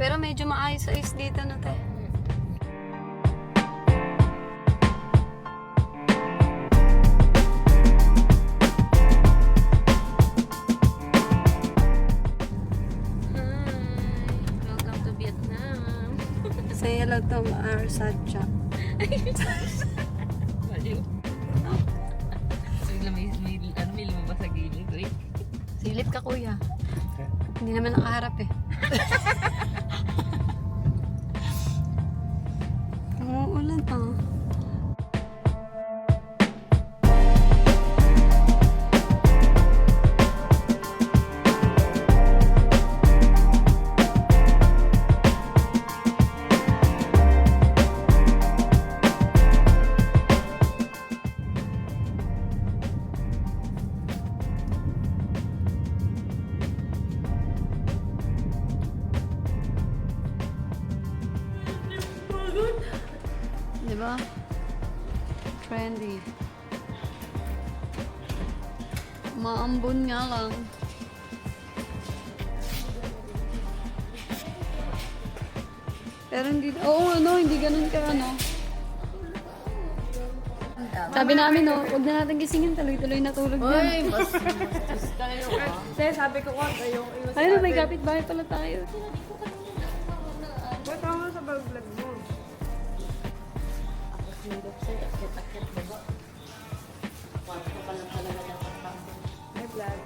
Pero medyo maayos-ayos dito na te. Welcome to Vietnam. Say hello to our sad chap. Baliw. May lumabas sa gilid. Wait. Silip ka kuya. Hindi naman nakaharap eh. Umuulan pa. Diba? Trendy. Maambon nga lang. Pero hindi, oo ano, hindi ganun ka ano. Sabi namin no, huwag na natin gisingin, tuloy-tuloy natulog yan. Uy, mas tayo ah. Kasi sabi ko ko, ayaw iwas Ayun, may kapit-bahay pala tayo. Ba't ako sa vlog mo? Ako sinilip sa'yo, akit-akit diba? Kwarto ka lang talaga dapat lang. May vlog.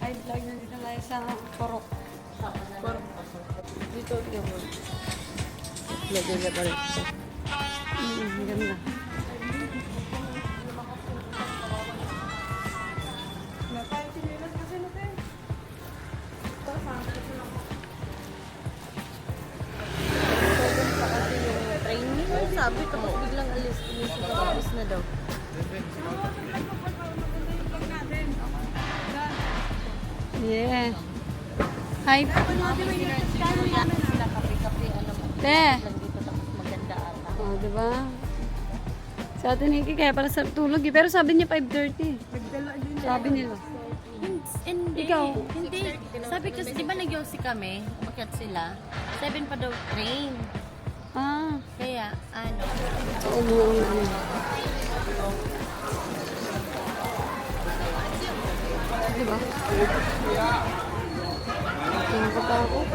Ay, vlog na dito tayo sa Porok. Saka na lang. Dito, tingnan mo. Lagay niya pa rin. Ganda. Wala tayo sinilas kasi natin. Ito, saan ka sila ko? Training? Sabi, tapos biglang alis. Inisip ako, alis na daw. Yeah. Hi. Sila kape-kape, ano mo. Te. Lang dito, tapos maganda ata. Oh, diba? Sa atin Nikki, kaya pala sa tulog eh. Pero sabi niya 5:30. Nagdala din. Sabi nila. Hindi. Ikaw? Hindi. Sabi ko, di ba nag-yosi kami? Umakyat sila. 7 pa daw train. Ah. Kaya, ano. Umuulan. Diba? Nakakatakot.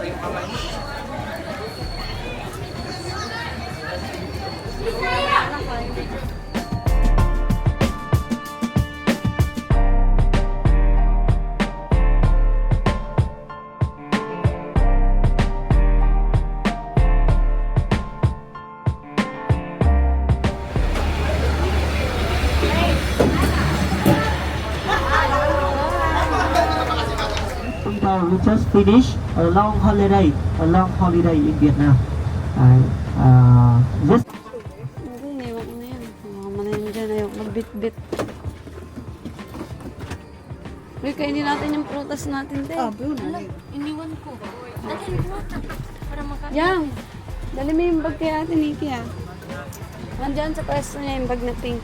We just finished a long holiday in Vietnam. Just Hindi, naiwan ko na yan. Mga manayin dyan, ayaw magbit-bit. Uy, kainin natin yung prutas natin, te. Wala, iniwan ko. Dali, mo. Para makain. Yang, dali mo yung bag kay ate Nikki, ah. Nandyan sa pwesto niya yung bag na pink.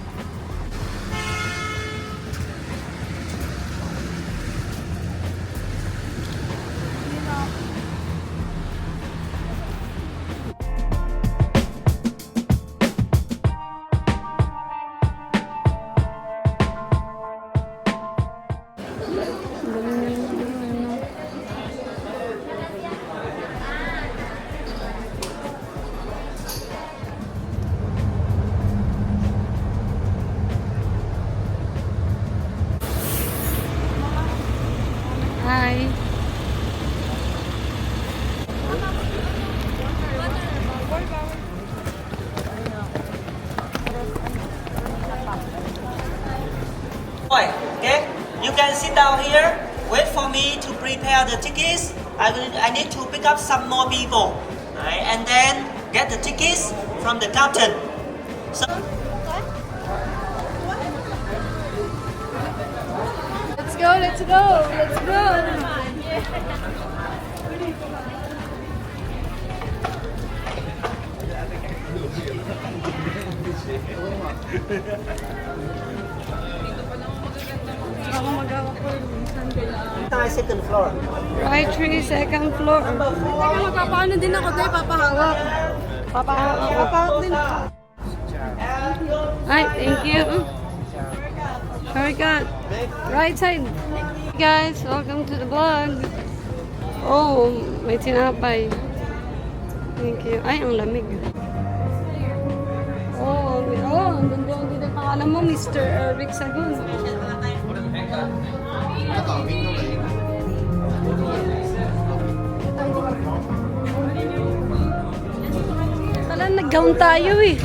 Galing na yung ano. Hi. Okay, you can sit down here. Wait for me to prepare the tickets. I need to pick up some more people, right? And then get the tickets from the captain. So. Let's go, let's go, let's go. Ako magawa ko yung Sunday. Second floor. Right tree, second floor. Teka, magpapaano din ako tayo, papahawak. Papahawak din ako. Hi, thank you. Shortcut. Right side. Hey guys, welcome to the vlog. Oh, may tinapay. Thank you. Ay, ang lamig. Oh, ang ganda ang dito pangalan mo, Mr. Eric Sagun. Pala, nag-gown tayo eh.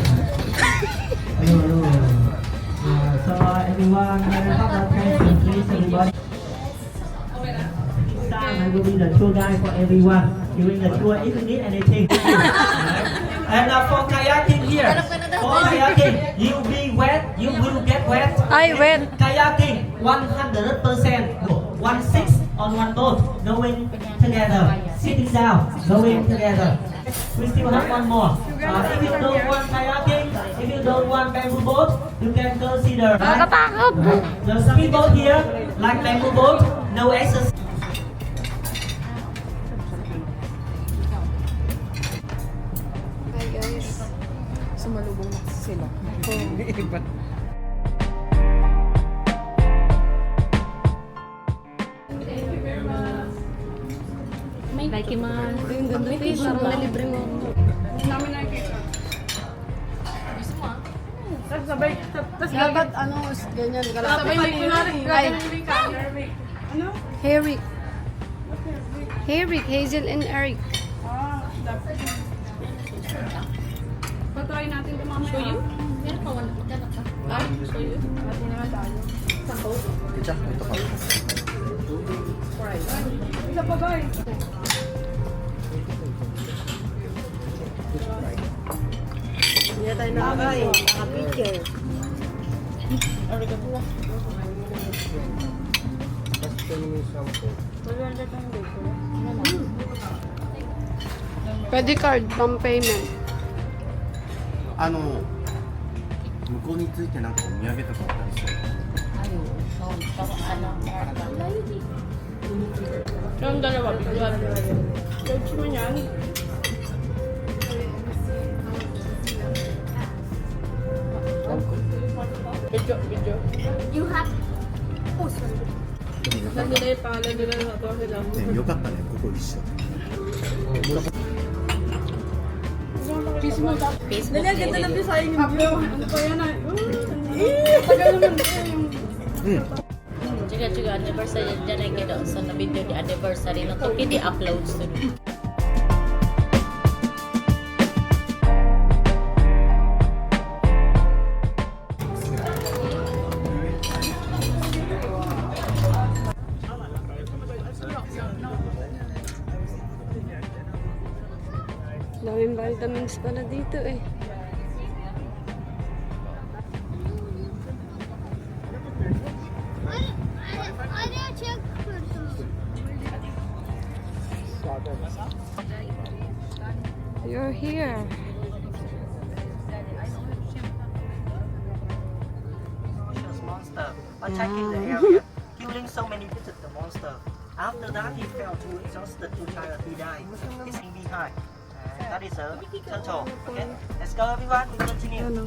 So everyone, please everybody. I will be the tour guide for everyone during the tour. If you need anything, and for kayaking here, for kayaking, you will be wet. You will get wet. Ay, wet. Kayaking 100%. 1/6 on one boat, going together. Sitting down, going together. We still have one more. If you don't want kayaking, if you don't want bamboo boat, you can consider Nakakatakot. the speedboat here, like bamboo boat, no access. Hi guys. Sumalubong na kasi sila. Iba. Like yung mga... Yung ganda fish, parang nalibre mo. Hindi namin nakikita. Tapos sabay, tapos dapat ano, ganyan. Sabay may kunwari. Ano? Herrick. Herrick, Hazel and Eric. Dapat. Patry natin ito mamaya. So you? Meron pa, wala magkano ka? So you? Pati naman tayo. Isa pa ba eh? Hindi tayo nakakain. Nakapicture. Pwede card, pang payment. 向こうについてなんかお土産とかあったりする Yung dalawa, bigyan. Judge mo yan. Video. You have... Nandila yung pangalan nila sa ito sila. ねよかったねここ一緒 Facebook. Facebook Dali, ganda niya. lang din sayang yung view. Ano pa yan ah? Tagal naman yung... うん Juga anniversary dyan ay kaya sa na video di anniversary na to di upload sa Daming vitamins pala dito eh. You're here. Monster, attacking the area, killing so many bits of the monster. After that, he fell too exhausted to try to die. He's in behind. And that is a turtle. Okay, let's go everyone. We continue. Ano?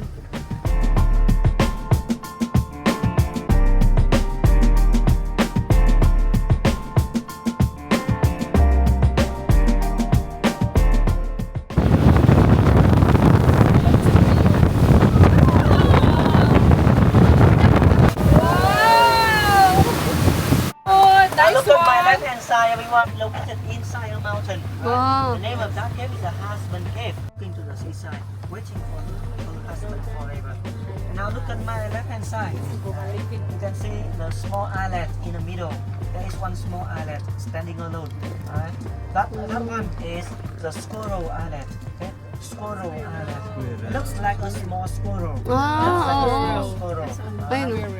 Now look at my left hand side, everyone. Located inside a mountain. Wow. The name of that cave is the Husband Cave. Looking to the seaside, waiting for her husband forever. And now look at my left hand side. You can see the small islet in the middle. There is one small islet standing alone. Alright. That one is the Squirrel Islet. Okay? Squirrel Islet. It looks like a small squirrel. Looks like a small squirrel. Ayun.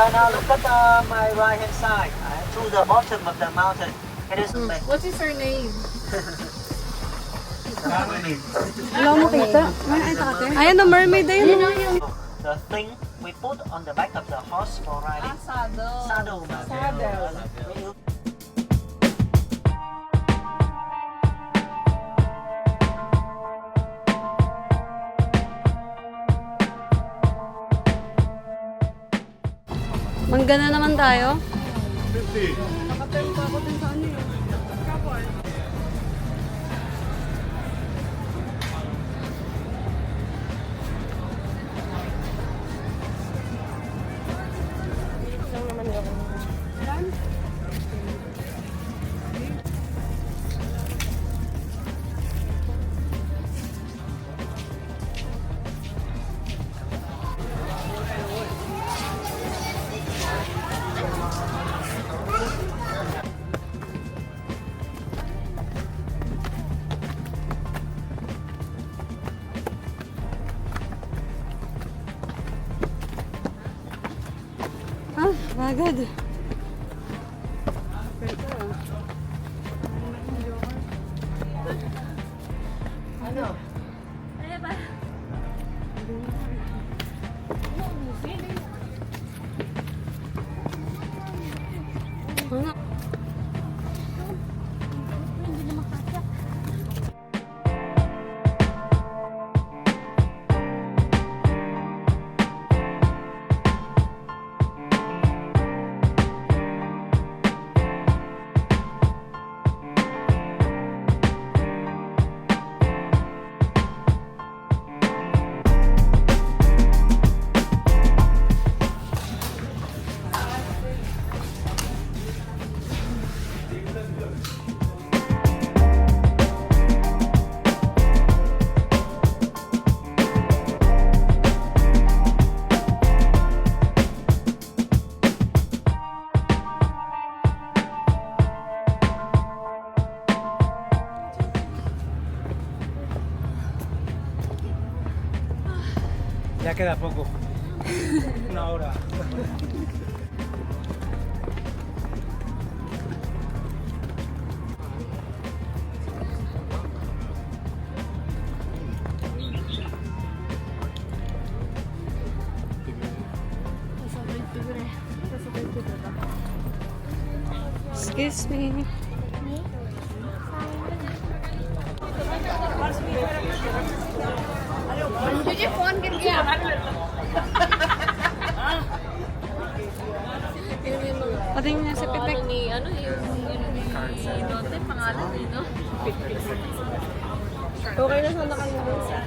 now look at my right hand side, to the bottom of the mountain. It is What is her name? Alam mo kita? Ayan na, mermaid na yun. the thing we put on the back of the horse for riding. Saddle. Saddle. Mangga na naman tayo. Nakatempa ako din sa ano yun. Kapal. Ah, bagad. Ano? Ya queda poco. Una hora. Excuse me. Patingin niya sa pipik. Ano yung note, pangalan nito? Okay na sana kayo sa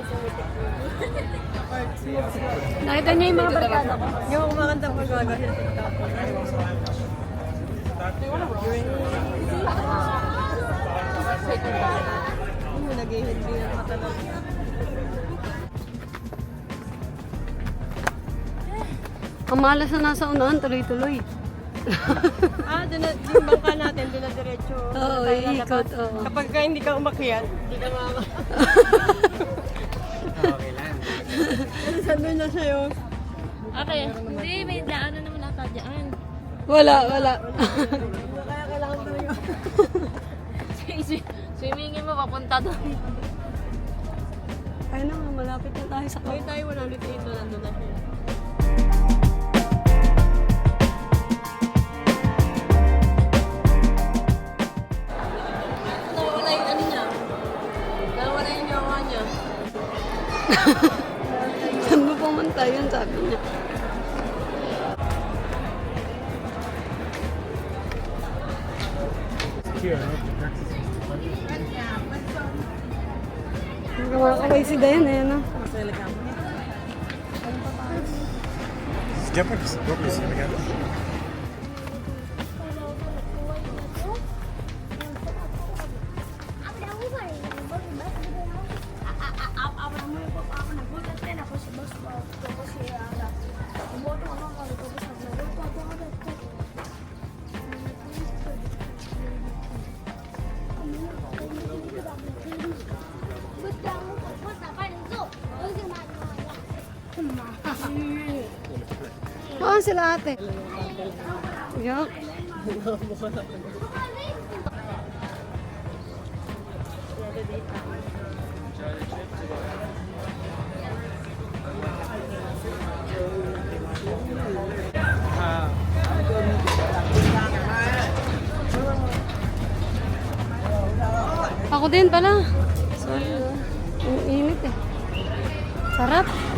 Nakita niya yung mga barkada ko. yung kumakanta pag gagawin sa TikTok. Nag-hindi na matanong. Ang malas na nasa unahan, tuloy-tuloy. Yung bangka natin, doon na diretso. Oo, iikot. Oo. Kapag ka hindi ka umakyat, hindi ka Okay lang. Saan doon na siya yung... Okay, hindi, may daanan naman ata dyan. Wala. Kaya kailangan talaga. Swimmingin mo, papunta doon. Ayun na, malapit na tayo sa Ay tayo 108 nandun na siya. Nawala yung ano niya. Nawala yung yawa niya. Saan mo pumunta yun, sabi niya. Here, Kumakaway si Dayan eh, no? Siapa sih? Gue bisa kan? Saan sila ate? Yuck. Ako din pala. Sorry. Ang init eh. Sarap.